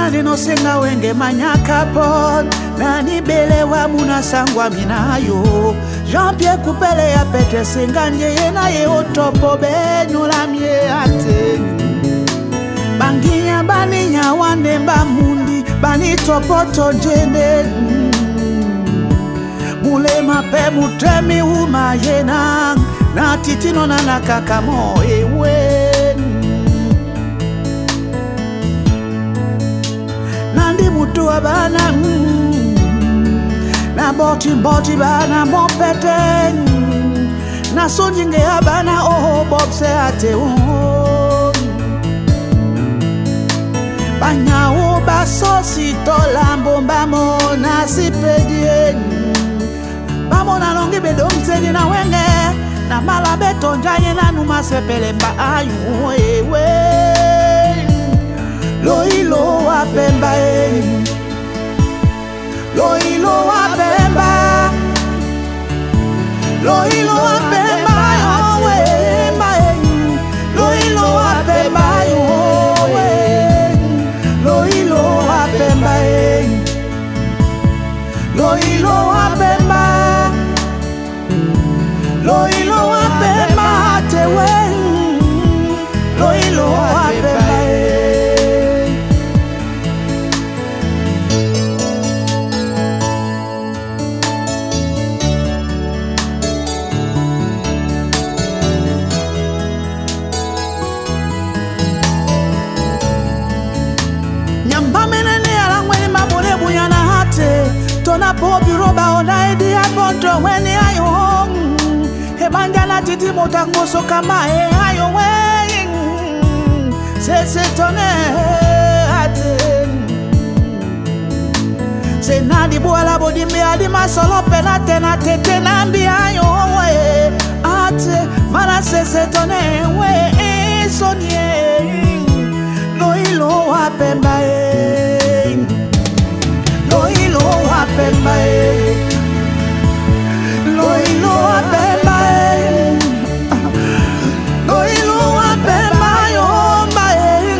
nani no senga wenge manyaka pon nani bele wa muna sangwa minayo Jean-Pierre Kupele ya pete senga nje na ye otopo benyo la mie ate banginya baninya wande mba mundi bani topoto jene mule mape mutemi umayena na titino na nakakamo ewe nandi mutu abana na boti bana mopete na sonjinge abana oh bobse ate banya o basosi tolambo mbamo na sipedie bamo na longi bedomseni na wenge na malabeto njaye na numa sepele mba ayu ewe Loilo wapemba Loilo wapemba Loilo wapemba Loilo wapemba Loilo wapemba Loilo wapemba Loilo wapemba tewe Loilo wapemba Tona popi roba ona edi apoto weni ayo Hebangana titi motangoso kama e ayo weni Se tone ate Se nadi buala bodi mbi adi masolo penate na tete nambi ayo ate Mana se tone we sonye Loilo wapemba Loilo wapemba Loilo wapemba Loilo wapemba yo mbae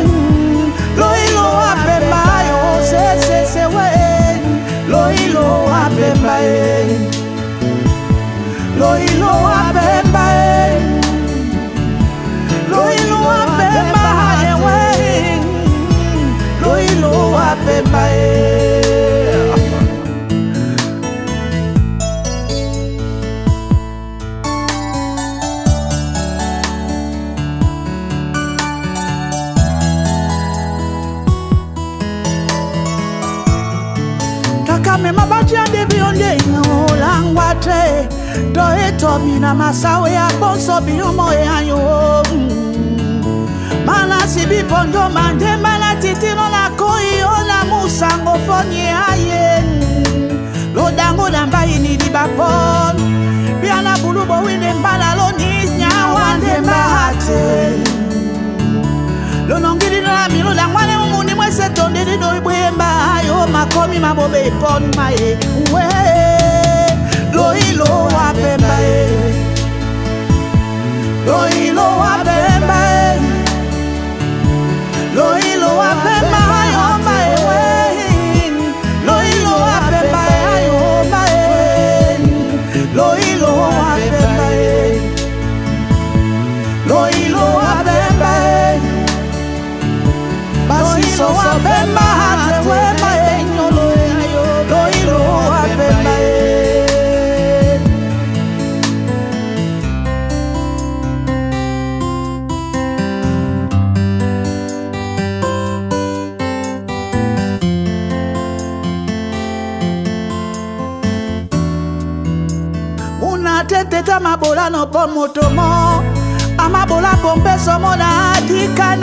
Loilo wapemba yo se we Loilo wapemba Loilo wapemba Loilo wapemba we Loilo wapemba Kame mabaji ande bionde langwate do eto mina masawe ya bonso biomo ayo Mana sibi pondo mande mana titino na koi ona musango fonye aye Lodango dambayi ni dibapon Biana bulubo wine mbala lo nisnya wande mbate Lonongiri na milo langwane mumundi mwese tondiri do ibwemba ayo makomi mabobe pon mae we Loilo wapemba Loilo wapemba Loilo wapemba ayo mae we Loilo wapemba ayo mae Loilo wapemba Loilo wapemba Basi so wapemba hate we maenyo Loilo wapemba Muna tete ta mabola no pomotomo Amabola pompe somo na adika